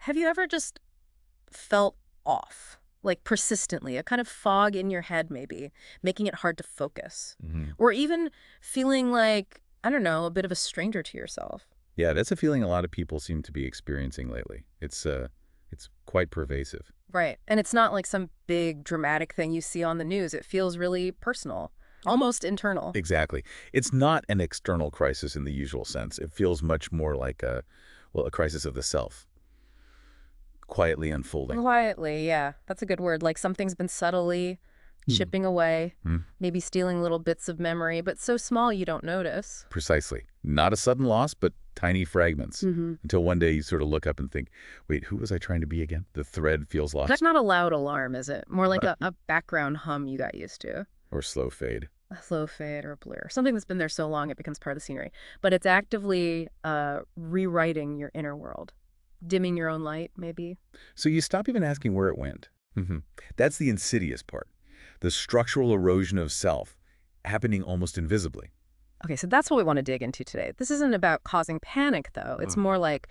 Have you ever just felt off, like persistently, a kind of fog in your head maybe, making it hard to focus? Hmm. Or even feeling like, I don't know, a bit of a stranger to yourself? Yeah, that's a feeling a lot of people seem to be experiencing lately. It's quite pervasive. Right. And it's not like some big dramatic thing you see on the news. It feels really personal, almost internal. Exactly. It's not an external crisis in the usual sense. It feels much more like a crisis of the self, quietly unfolding. Quietly, yeah. That's a good word. Like something's been subtly Hmm. chipping away, Hmm. maybe stealing little bits of memory, but so small you don't notice. Precisely. Not a sudden loss, but tiny fragments. Mm-hmm. Until one day you sort of look up and think, wait, who was I trying to be again? The thread feels That's lost. not a loud alarm, is it? More like a background hum you got used to. Or slow fade. A slow fade or a blur. Something that's been there so long it becomes part of the scenery. But it's actively rewriting your inner world. Dimming your own light, maybe. So you stop even asking where it went. Mhm. That's the insidious part. The structural erosion of self, happening almost invisibly. Okay, so that's what we want to dig into today. This isn't about causing panic, though. It's Mm. more like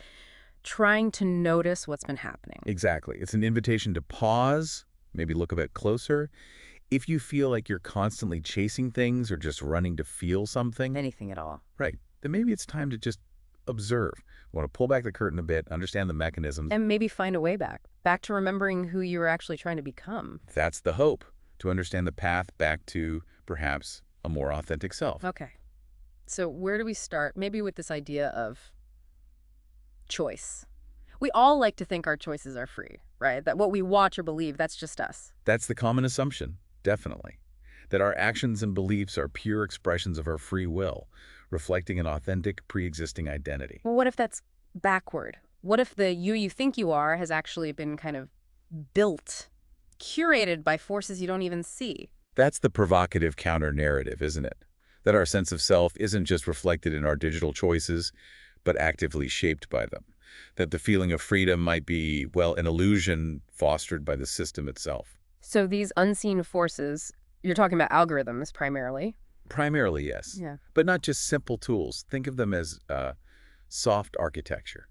trying to notice what's been happening. Exactly. It's an invitation to pause, maybe look a bit closer. If you feel like you're constantly chasing things or just running to feel something, Anything at all. right, then maybe it's time to just observe. You want to pull back the curtain a bit, understand the mechanisms. And maybe find a way back. Back to remembering who you were actually trying to become. That's the hope, to understand the path back to perhaps a more authentic self. Okay. So where do we start? Maybe with this idea of choice. We all like to think our choices are free, right? That what we watch or believe, that's just us. That's the common assumption, definitely. That our actions and beliefs are pure expressions of our free will, reflecting an authentic, pre-existing identity. Well, what if that's backward? What if the you think you are has actually been kind of built, curated by forces you don't even see? That's the provocative counter-narrative, isn't it? That our sense of self isn't just reflected in our digital choices, but actively shaped by them. That the feeling of freedom might be, well, an illusion fostered by the system itself. So these unseen forces, you're talking about algorithms primarily. Primarily, yes. Yeah. But not just simple tools. Think of them as soft architecture.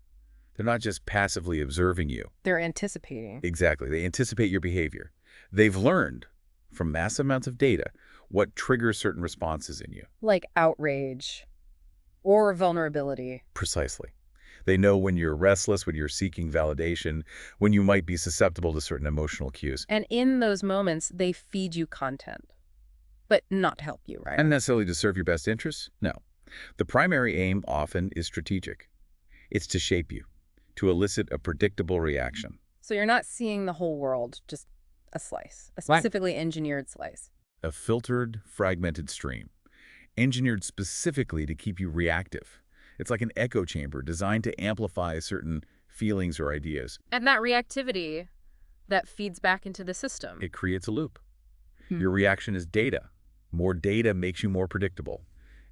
They're not just passively observing you. They're anticipating. Exactly. They anticipate your behavior. They've learned from massive amounts of data what triggers certain responses in you. Like outrage or vulnerability. Precisely. They know when you're restless, when you're seeking validation, when you might be susceptible to certain emotional cues. And in those moments, they feed you content, but not to help you, right? And necessarily to serve your best interests? No. The primary aim often is strategic. It's to shape you, to elicit a predictable reaction. So you're not seeing the whole world, just a slice, a Right. specifically engineered slice. A filtered, fragmented stream, engineered specifically to keep you reactive. It's like an echo chamber designed to amplify certain feelings or ideas. And that reactivity that feeds back into the system. It creates a loop. Hmm. Your reaction is data. More data makes you more predictable.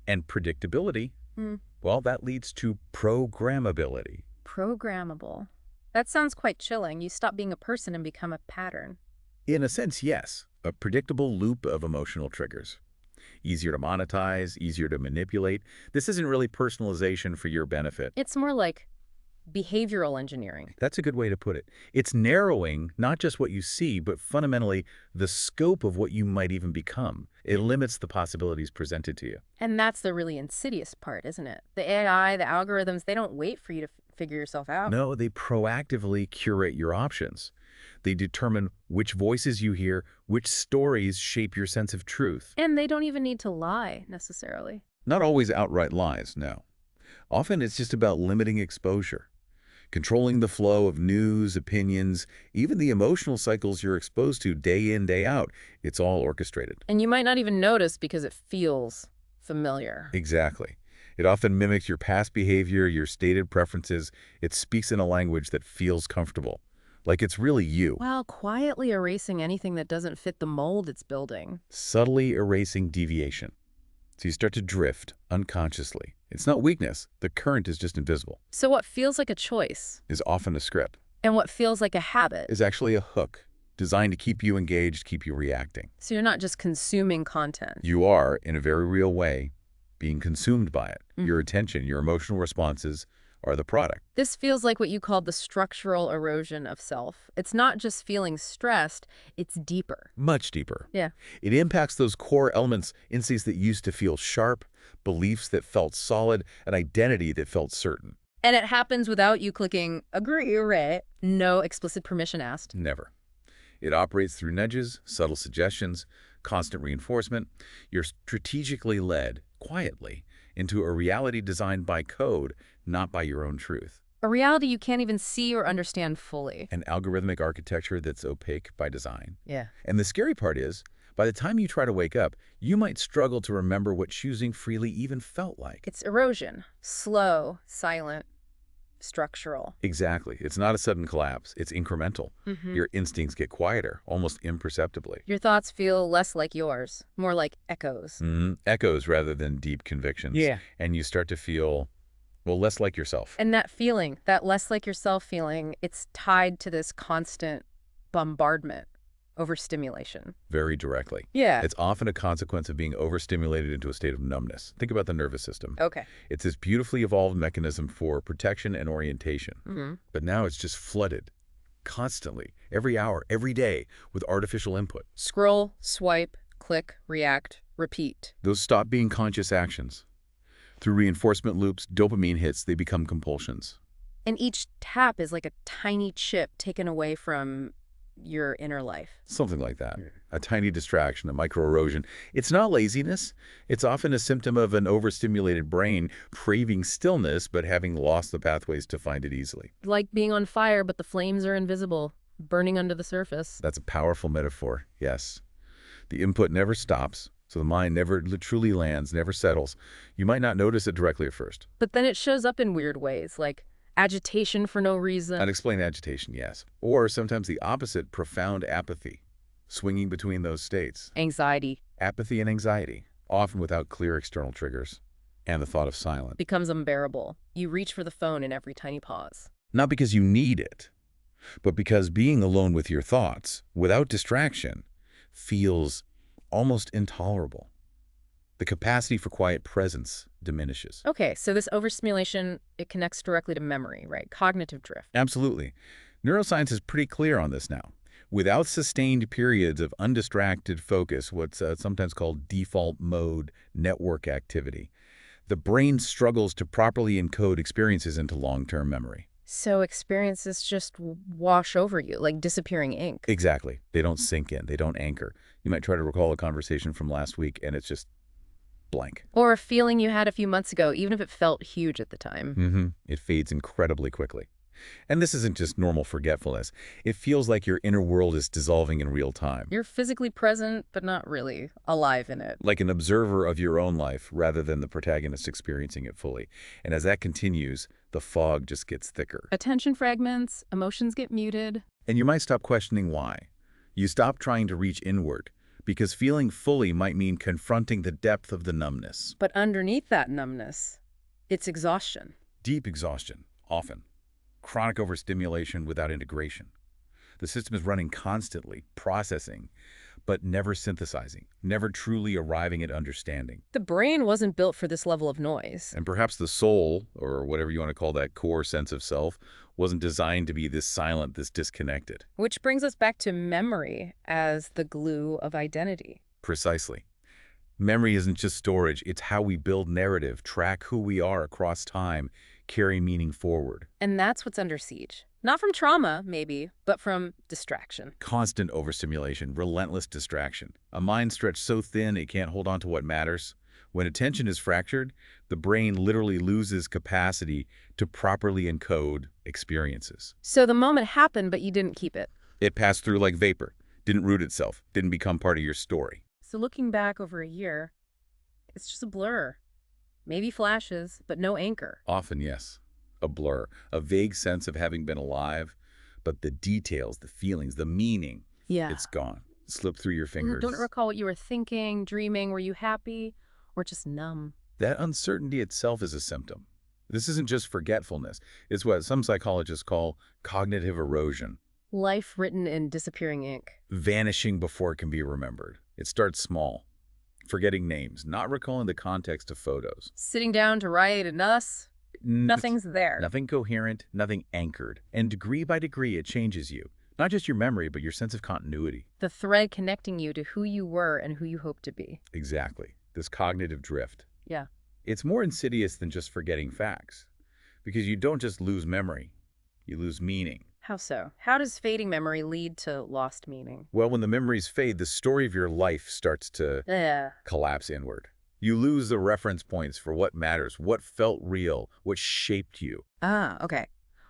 And predictability, Hmm. well, that leads to programmability. Programmable. That sounds quite chilling. You stop being a person and become a pattern. In a sense, yes, a predictable loop of emotional triggers. Easier to monetize, easier to manipulate. This isn't really personalization for your benefit. It's more like behavioral engineering. That's a good way to put it. It's narrowing not just what you see, but fundamentally the scope of what you might even become. It limits the possibilities presented to you. And that's the really insidious part, isn't it? The AI, the algorithms, they don't wait for you to figure yourself out. No, they proactively curate your options. They determine which voices you hear, which stories shape your sense of truth. And they don't even need to lie, necessarily. Not always outright lies, no. Often it's just about limiting exposure, controlling the flow of news, opinions, even the emotional cycles you're exposed to day in, day out. It's all orchestrated. And you might not even notice because it feels familiar. Exactly. It often mimics your past behavior, your stated preferences. It speaks in a language that feels comfortable, like it's really you. While quietly erasing anything that doesn't fit the mold it's building. Subtly erasing deviation. So you start to drift unconsciously. It's not weakness. The current is just invisible. So what feels like a choice Is often a script. and what feels like a habit. Is actually a hook designed to keep you engaged, keep you reacting. So you're not just consuming content. You are, in a very real way, being consumed by it. Your attention, your emotional responses are the product. This feels like what you called the structural erosion of self. It's not just feeling stressed, it's deeper. Much deeper. Yeah. It impacts those core elements, instincts that used to feel sharp, beliefs that felt solid, an identity that felt certain. And it happens without you clicking agree, right? No explicit permission asked. Never. It operates through nudges, subtle suggestions, constant reinforcement. You're strategically led, quietly, into a reality designed by code, not by your own truth. A reality you can't even see or understand fully. An algorithmic architecture that's opaque by design. Yeah. And the scary part is, by the time you try to wake up, you might struggle to remember what choosing freely even felt like. It's erosion. Slow, silent, structural. Exactly. It's not a sudden collapse. It's incremental. Your instincts get quieter, almost imperceptibly. Your thoughts feel less like yours, more like echoes. Echoes rather than deep convictions. Yeah. And you start to feel, well, less like yourself. And that feeling, that less like yourself feeling, it's tied to this constant bombardment, overstimulation. Very directly. Yeah. It's often a consequence of being overstimulated into a state of numbness. Think about the nervous system. Okay. It's this beautifully evolved mechanism for protection and orientation. But now it's just flooded, constantly, every hour, every day, with artificial input. Scroll, swipe, click, react, repeat. Those stop being conscious actions. Through reinforcement loops, dopamine hits, they become compulsions. And each tap is like a tiny chip taken away from your inner life. Something like that. A tiny distraction, a micro-erosion. It's not laziness. It's often a symptom of an overstimulated brain craving stillness but having lost the pathways to find it easily. Like being on fire, but the flames are invisible, burning under the surface. That's a powerful metaphor, yes. The input never stops, so the mind never truly lands, never settles. You might not notice it directly at first. But then it shows up in weird ways, like agitation for no reason. Unexplained agitation, yes. Or sometimes the opposite, profound apathy, swinging between those states. Anxiety Apathy and anxiety, often without clear external triggers. And the thought of silence. becomes unbearable. You reach for the phone in every tiny pause. Not because you need it, but because being alone with your thoughts, without distraction, feels almost intolerable. The capacity for quiet presence diminishes. Okay, so this overstimulation, it connects directly to memory, right? Cognitive drift. Absolutely. Neuroscience is pretty clear on this now. Without sustained periods of undistracted focus, what's sometimes called default mode network activity, the brain struggles to properly encode experiences into long-term memory. So experiences just wash over you, like disappearing ink. Exactly. They don't sink in. They don't anchor. You might try to recall a conversation from last week, and it's just blank. Or a feeling you had a few months ago, even if it felt huge at the time. It fades incredibly quickly. And this isn't just normal forgetfulness. It feels like your inner world is dissolving in real time. You're physically present, but not really alive in it. Like an observer of your own life rather than the protagonist experiencing it fully. And as that continues, the fog just gets thicker. Attention fragments, emotions get muted. And you might stop questioning why. You stop trying to reach inward, because feeling fully might mean confronting the depth of the numbness. But underneath that numbness, it's exhaustion. Deep exhaustion, often. Chronic overstimulation without integration. The system is running constantly, processing, but never synthesizing, never truly arriving at understanding. The brain wasn't built for this level of noise. And perhaps the soul, or whatever you want to call that core sense of self, wasn't designed to be this silent, this disconnected. Which brings us back to memory as the glue of identity. Precisely. Memory isn't just storage, it's how we build narrative, track who we are across time, carry meaning forward. And that's what's under siege. Not from trauma, maybe, but from distraction. Constant overstimulation, relentless distraction. A mind stretched so thin it can't hold on to what matters. When attention is fractured, the brain literally loses capacity to properly encode experiences. So the moment happened, but you didn't keep it. It passed through like vapor, didn't root itself, didn't become part of your story. So looking back over a year, it's just a blur. Maybe flashes, but no anchor. Often, yes. A blur, a vague sense of having been alive, but the details, the feelings, the meaning, it's gone. Slipped through your fingers. Don't recall what you were thinking, dreaming. Were you happy or just numb? That uncertainty itself is a symptom. This isn't just forgetfulness. It's what some psychologists call cognitive erosion. Life written in disappearing ink. Vanishing before it can be remembered. It starts small. Forgetting names, not recalling the context of photos. Sitting down to write an us, Nothing's there. Nothing coherent, nothing anchored. And degree by degree, it changes you. Not just your memory, but your sense of continuity. The thread connecting you to who you were and who you hope to be. Exactly. This cognitive drift. Yeah. It's more insidious than just forgetting facts. Because you don't just lose memory, you lose meaning. How so? How does fading memory lead to lost meaning? Well, when the memories fade, the story of your life starts to Yeah. collapse inward. You lose the reference points for what matters, what felt real, what shaped you. Ah, okay.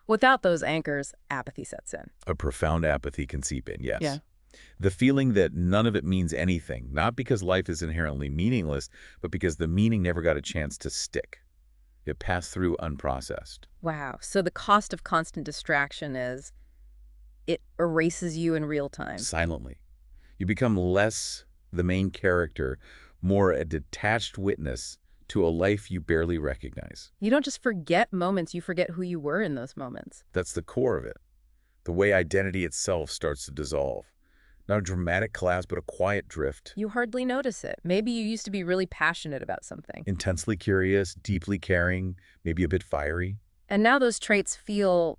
Without those anchors, apathy sets in. A profound apathy can seep in, yes. Yeah. The feeling that none of it means anything, not because life is inherently meaningless, but because the meaning never got a chance to stick. It passed through unprocessed. Wow. So the cost of constant distraction is it erases you in real time. Silently. You become less the main character, more a detached witness to a life you barely recognize. You don't just forget moments, you forget who you were in those moments. That's the core of it. The way identity itself starts to dissolve. Not a dramatic collapse, but a quiet drift. You hardly notice it. Maybe you used to be really passionate about something. Intensely curious, deeply caring, maybe a bit fiery. And now those traits feel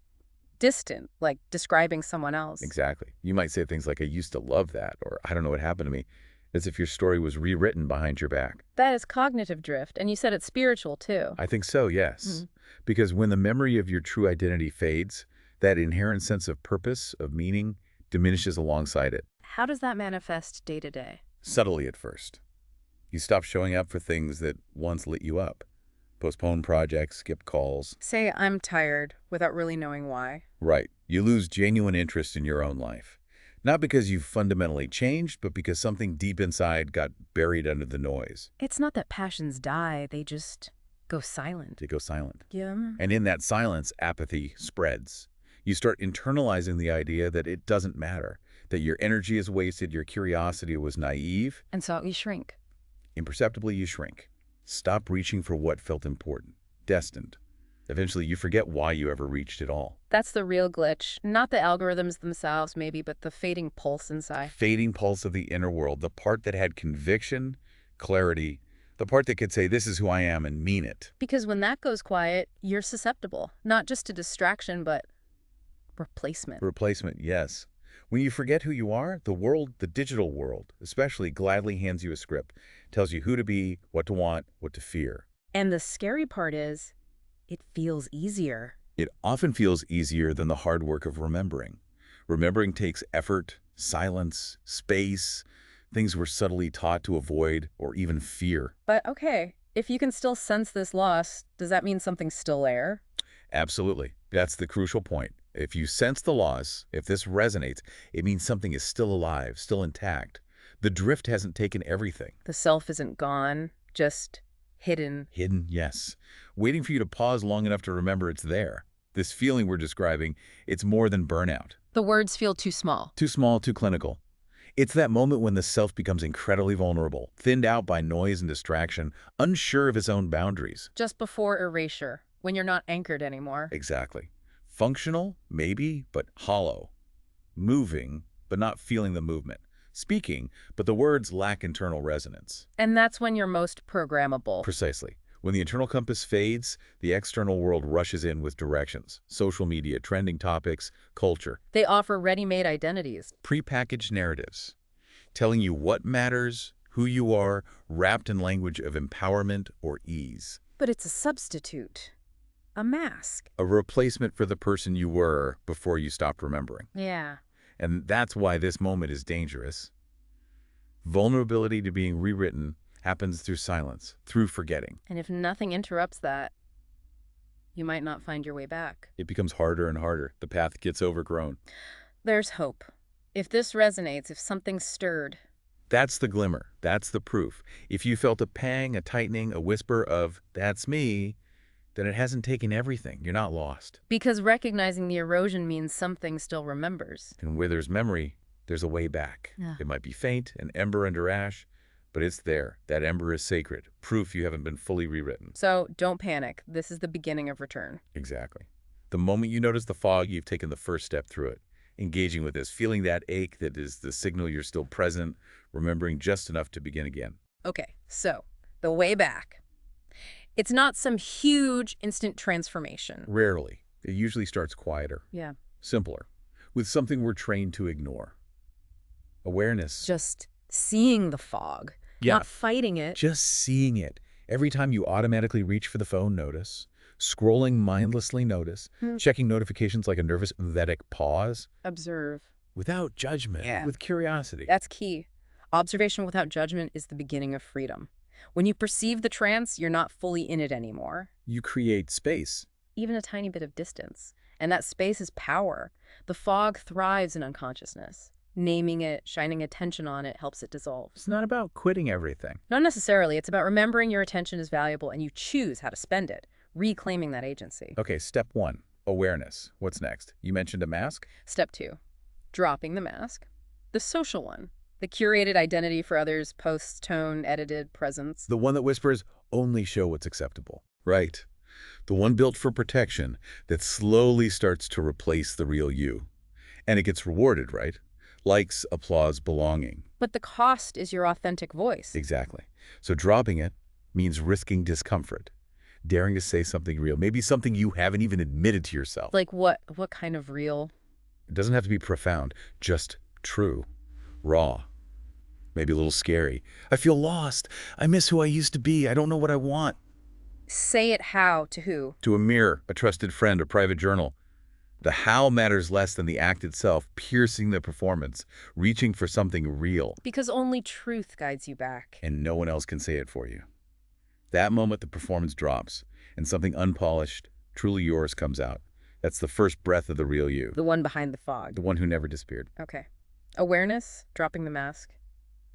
distant, like describing someone else. Exactly. You might say things like, I used to love that, or I don't know what happened to me, as if your story was rewritten behind your back. That is cognitive drift, and you said it's spiritual too. I think so, yes. Because when the memory of your true identity fades, that inherent sense of purpose, of meaning, diminishes alongside it. How does that manifest day to day? Subtly at first. You stop showing up for things that once lit you up. Postpone projects, skip calls. Say I'm tired without really knowing why. Right. You lose genuine interest in your own life. Not because you've fundamentally changed, but because something deep inside got buried under the noise. It's not that passions die, they just go silent. They go silent. Yeah. And in that silence, apathy spreads. You start internalizing the idea that it doesn't matter, that your energy is wasted, your curiosity was naive. And so you shrink. Imperceptibly, you shrink. Stop reaching for what felt important, destined. Eventually, you forget why you ever reached it all. That's the real glitch. Not the algorithms themselves, maybe, but the fading pulse inside. Fading pulse of the inner world, the part that had conviction, clarity, the part that could say, this is who I am and mean it. Because when that goes quiet, you're susceptible, not just to distraction, but replacement. Replacement, yes. When you forget who you are, the world, the digital world, especially gladly hands you a script, tells you who to be, what to want, what to fear. And the scary part is, it feels easier. It often feels easier than the hard work of remembering. Remembering takes effort, silence, space, things we're subtly taught to avoid or even fear. But okay, if you can still sense this loss, does that mean something's still there? Absolutely. That's the crucial point. If you sense the loss, if this resonates, it means something is still alive, still intact. The drift hasn't taken everything. The self isn't gone, just hidden. Hidden, yes. Waiting for you to pause long enough to remember it's there. This feeling we're describing, it's more than burnout. The words feel too small. Too small, too clinical. It's that moment when the self becomes incredibly vulnerable, thinned out by noise and distraction, unsure of its own boundaries. Just before erasure, when you're not anchored anymore. Exactly. Functional, maybe, but hollow. Moving, but not feeling the movement. Speaking, but the words lack internal resonance. And that's when you're most programmable. Precisely. When the internal compass fades, the external world rushes in with directions. Social media, trending topics, culture. They offer ready-made identities. Prepackaged narratives. Telling you what matters, who you are, wrapped in language of empowerment or ease. But it's a substitute. A mask. A replacement for the person you were before you stopped remembering. Yeah. And that's why this moment is dangerous. Vulnerability to being rewritten happens through silence, through forgetting. And if nothing interrupts that, you might not find your way back. It becomes harder and harder. The path gets overgrown. There's hope. If this resonates, if something's stirred. That's the glimmer. That's the proof. If you felt a pang, a tightening, a whisper of, that's me, then it hasn't taken everything. You're not lost. Because recognizing the erosion means something still remembers. And where there's memory, there's a way back. Yeah. It might be faint, an ember under ash, but it's there. That ember is sacred. Proof you haven't been fully rewritten. So don't panic. This is the beginning of return. Exactly. The moment you notice the fog, you've taken the first step through it. Engaging with this, feeling that ache that is the signal you're still present, remembering just enough to begin again. Okay, so the way back. It's not some huge instant transformation. Rarely. It usually starts quieter, Yeah. simpler, with something we're trained to ignore. Awareness. Just seeing the fog, Yeah. not fighting it. Just seeing it. Every time you automatically reach for the phone, notice. Scrolling mindlessly, notice. Hmm. Checking notifications like a nervous Vedic pause. Observe. Without judgment, Yeah. with curiosity. That's key. Observation without judgment is the beginning of freedom. When you perceive the trance, you're not fully in it anymore. You create space. Even a tiny bit of distance. And that space is power. The fog thrives in unconsciousness. Naming it, shining attention on it helps it dissolve. It's not about quitting everything. Not necessarily. It's about remembering your attention is valuable and you choose how to spend it, reclaiming that agency. Okay, step 1, awareness. What's next? You mentioned a mask? Step 2, dropping the mask. The social one. The curated identity for others, posts, tone, edited, presence. The one that whispers, only show what's acceptable. Right. The one built for protection that slowly starts to replace the real you. And it gets rewarded, right? Likes, applause, belonging. But the cost is your authentic voice. Exactly. So dropping it means risking discomfort, daring to say something real, maybe something you haven't even admitted to yourself. Like what kind of real? It doesn't have to be profound, just true, raw, maybe a little scary. I feel lost. I miss who I used to be. I don't know what I want. Say it how to who? To a mirror, a trusted friend, or private journal. The how matters less than the act itself, piercing the performance, reaching for something real. Because only truth guides you back. And no one else can say it for you. That moment the performance drops, and something unpolished, truly yours comes out. That's the first breath of the real you. The one behind the fog. The one who never disappeared. Okay. Awareness, dropping the mask.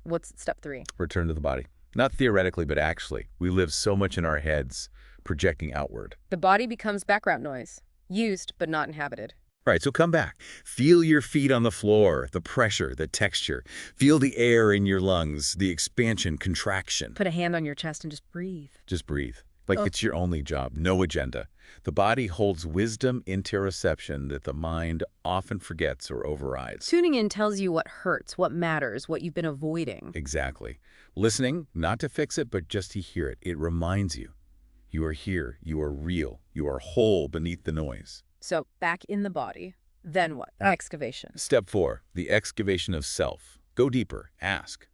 What's step 3? Return to the body. Not theoretically, but actually. We live so much in our heads, projecting outward. The body becomes background noise. Used, but not inhabited. All right, so come back. Feel your feet on the floor, the pressure, the texture. Feel the air in your lungs, the expansion, contraction. Put a hand on your chest and just breathe. Just breathe. Like it's your only job, no agenda. The body holds wisdom interoception that the mind often forgets or overrides. Tuning in tells you what hurts, what matters, what you've been avoiding. Exactly. Listening, not to fix it, but just to hear it. It reminds you. You are here. You are real. You are whole beneath the noise. So, back in the body. Then what? Excavation. Step 4, the excavation of self. Go deeper. Ask.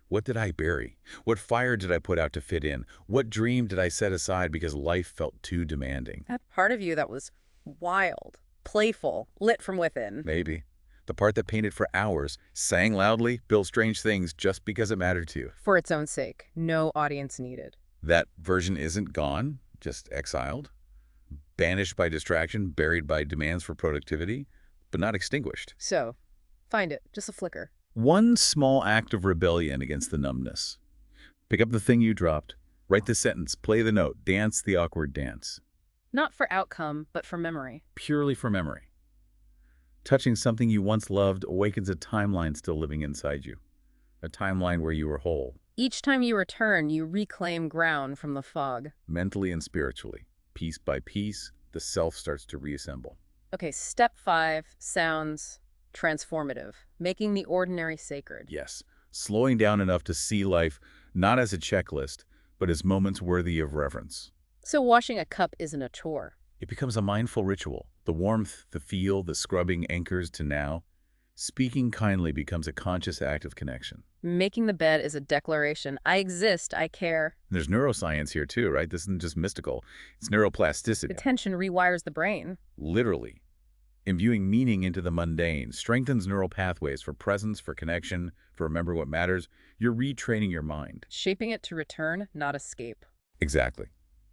What did I bury? What fire did I put out to fit in? What dream did I set aside because life felt too demanding? That part of you that was wild, playful, lit from within. Maybe. The part that painted for hours, sang loudly, built strange things just because it mattered to you. For its own sake. No audience needed. That version isn't gone, just exiled, banished by distraction, buried by demands for productivity, but not extinguished. So, find it. Just a flicker. One small act of rebellion against the numbness. Pick up the thing you dropped, write the sentence, play the note, dance the awkward dance. Not for outcome, but for memory. Purely for memory. Touching something you once loved awakens a timeline still living inside you. A timeline where you were whole. Each time you return, you reclaim ground from the fog. Mentally and spiritually. Piece by piece, the self starts to reassemble. Okay, step 5 sounds transformative, making the ordinary sacred. Yes, slowing down enough to see life not as a checklist, but as moments worthy of reverence. So washing a cup isn't a chore. It becomes a mindful ritual. The warmth, the feel, the scrubbing anchors to now. Speaking kindly becomes a conscious act of connection. Making the bed is a declaration. I exist, I care. And there's neuroscience here too, right? This isn't just mystical. It's neuroplasticity. Attention rewires the brain. Literally. Imbuing meaning into the mundane strengthens neural pathways for presence, for connection, for remember what matters. You're retraining your mind. Shaping it to return, not escape. Exactly.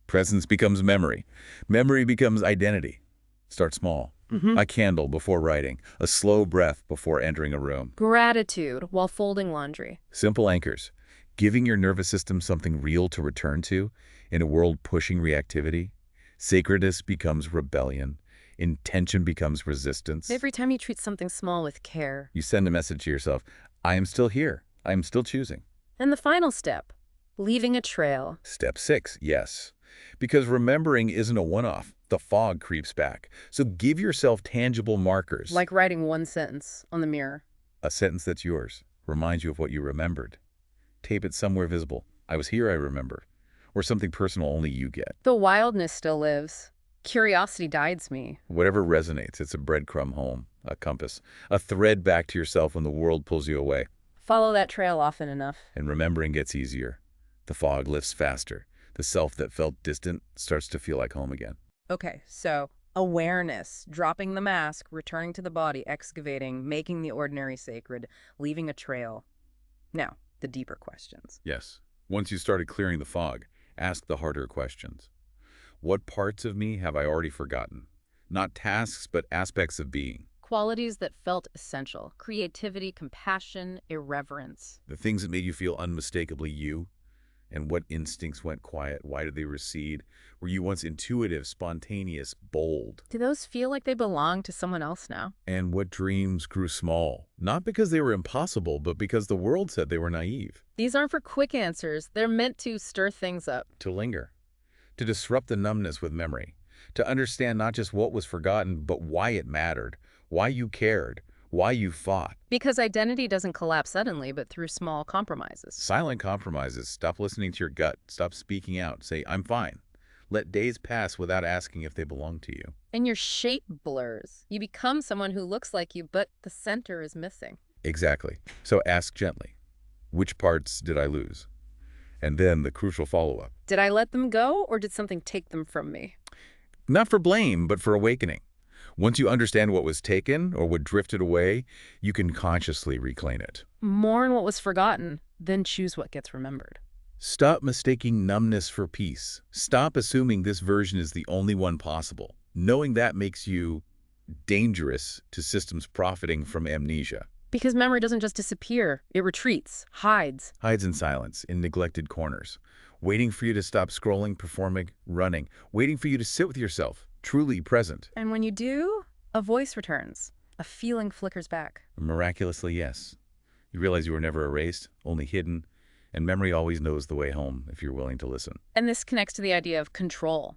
Presence becomes memory. Memory becomes identity. Start small. A candle before writing. A slow breath before entering a room. Gratitude while folding laundry. Simple anchors. Giving your nervous system something real to return to in a world pushing reactivity. Sacredness becomes rebellion. Intention becomes resistance. Every time you treat something small with care. You send a message to yourself, I am still here. I am still choosing. And the final step, leaving a trail. Step 6, yes. Because remembering isn't a one-off. The fog creeps back. So give yourself tangible markers. Like writing one sentence on the mirror. A sentence that's yours. Reminds you of what you remembered. Tape it somewhere visible. I was here, I remember. or something personal only you get. The wildness still lives. Curiosity guides me. Whatever resonates, it's a breadcrumb home, a compass, a thread back to yourself when the world pulls you away. Follow that trail often enough. And remembering gets easier. The fog lifts faster. The self that felt distant starts to feel like home again. Okay, so awareness, dropping the mask, returning to the body, excavating, making the ordinary sacred, leaving a trail. Now, the deeper questions. Yes. Once you started clearing the fog, ask the harder questions. What parts of me have I already forgotten? Not tasks, but aspects of being. Qualities that felt essential. Creativity, compassion, irreverence. The things that made you feel unmistakably you. And what instincts went quiet? Why did they recede? Were you once intuitive, spontaneous, bold? Do those feel like they belong to someone else now? And what dreams grew small? Not because they were impossible, but because the world said they were naive. These aren't for quick answers. They're meant to stir things up. To linger. To disrupt the numbness with memory. To understand not just what was forgotten, but why it mattered. Why you cared. Why you fought. Because identity doesn't collapse suddenly, but through small compromises. Silent compromises. Stop listening to your gut. Stop speaking out. Say, I'm fine. Let days pass without asking if they belong to you. And your shape blurs. You become someone who looks like you, but the center is missing. Exactly. So ask gently, which parts did I lose? And then the crucial follow-up. Did I let them go, or did something take them from me? Not for blame, but for awakening. Once you understand what was taken or what drifted away, you can consciously reclaim it. Mourn what was forgotten, then choose what gets remembered. Stop mistaking numbness for peace. Stop assuming this version is the only one possible. Knowing that makes you dangerous to systems profiting from amnesia. Because memory doesn't just disappear. It retreats, hides. Hides in silence, in neglected corners. Waiting for you to stop scrolling, performing, running. Waiting for you to sit with yourself, truly present. And when you do, a voice returns. A feeling flickers back. Miraculously, yes. You realize you were never erased, only hidden, and memory always knows the way home if you're willing to listen. And this connects to the idea of control,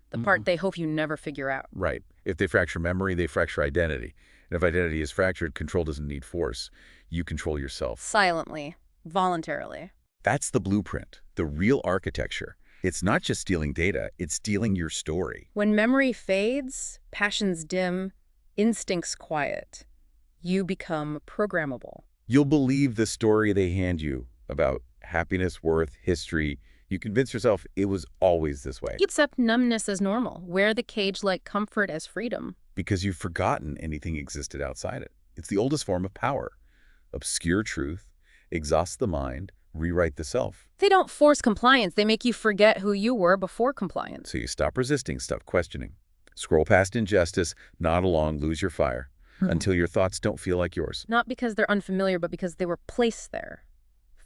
the part they hope you never figure out. Right. If they fracture memory, they fracture identity. And if identity is fractured, control doesn't need force. You control yourself. Silently, voluntarily. That's the blueprint, the real architecture. It's not just stealing data, it's stealing your story. When memory fades, passions dim, instincts quiet, you become programmable. You'll believe the story they hand you about happiness, worth, history. You convince yourself it was always this way. You accept numbness as normal, wear the cage-like comfort as freedom. Because you've forgotten anything existed outside it. It's the oldest form of power. Obscure truth, exhaust the mind, rewrite the self. They don't force compliance, they make you forget who you were before compliance. So you stop resisting, stop questioning. Scroll past injustice, nod along, lose your fire, until your thoughts don't feel like yours. Not because they're unfamiliar, but because they were placed there,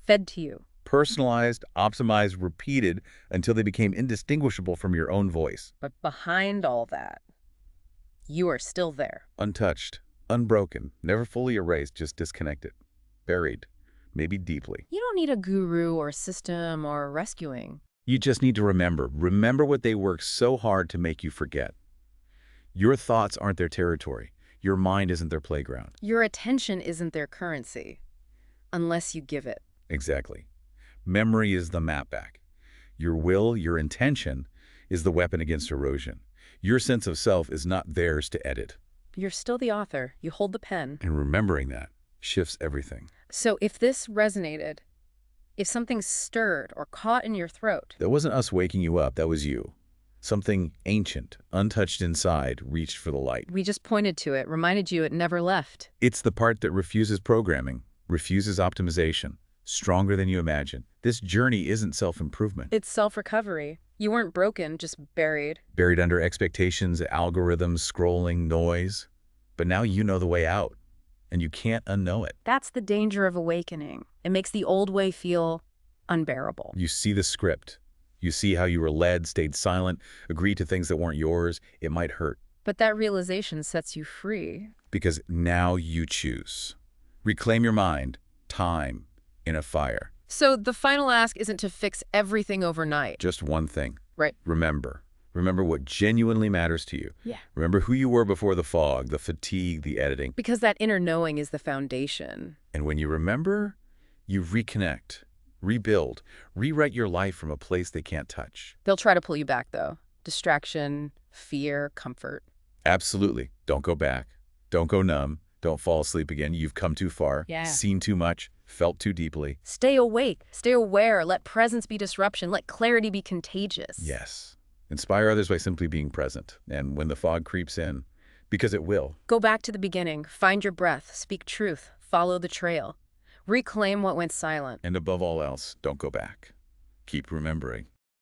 fed to you. Personalized, optimized, repeated, until they became indistinguishable from your own voice. But behind all that, you are still there. Untouched, unbroken, never fully erased, just disconnected, buried, maybe deeply. You don't need a guru or a system or rescuing. You just need to remember. Remember what they worked so hard to make you forget. Your thoughts aren't their territory. Your mind isn't their playground. Your attention isn't their currency, unless you give it. Exactly. Memory is the map back. Your will, your intention, is the weapon against erosion. Your sense of self is not theirs to edit. You're still the author. You hold the pen. And remembering that shifts everything. So if this resonated, if something stirred or caught in your throat. That wasn't us waking you up, that was you. Something ancient, untouched inside, reached for the light. We just pointed to it, reminded you it never left. It's the part that refuses programming, refuses optimization, stronger than you imagine. This journey isn't self-improvement. It's self-recovery. You weren't broken, just buried. Buried under expectations, algorithms, scrolling, noise. But now you know the way out, and you can't unknow it. That's the danger of awakening. It makes the old way feel unbearable. You see the script. You see how you were led, stayed silent, agreed to things that weren't yours. It might hurt. But that realization sets you free. Because now you choose. Reclaim your mind, time, in a fire. So the final ask isn't to fix everything overnight. Just one thing. Right. Remember. Remember what genuinely matters to you. Yeah. Remember who you were before the fog, the fatigue, the editing. Because that inner knowing is the foundation. And when you remember, you reconnect. rebuild, rewrite your life from a place they can't touch. They'll try to pull you back, though. Distraction, fear, comfort. Absolutely. Don't go back. Don't go numb. Don't fall asleep again. You've come too far, Yeah. seen too much, felt too deeply. Stay awake. Stay aware. Let presence be disruption. Let clarity be contagious. Yes. Inspire others by simply being present. And when the fog creeps in, because it will. Go back to the beginning. Find your breath. Speak truth. Follow the trail. Reclaim what went silent. And above all else, don't go back. Keep remembering.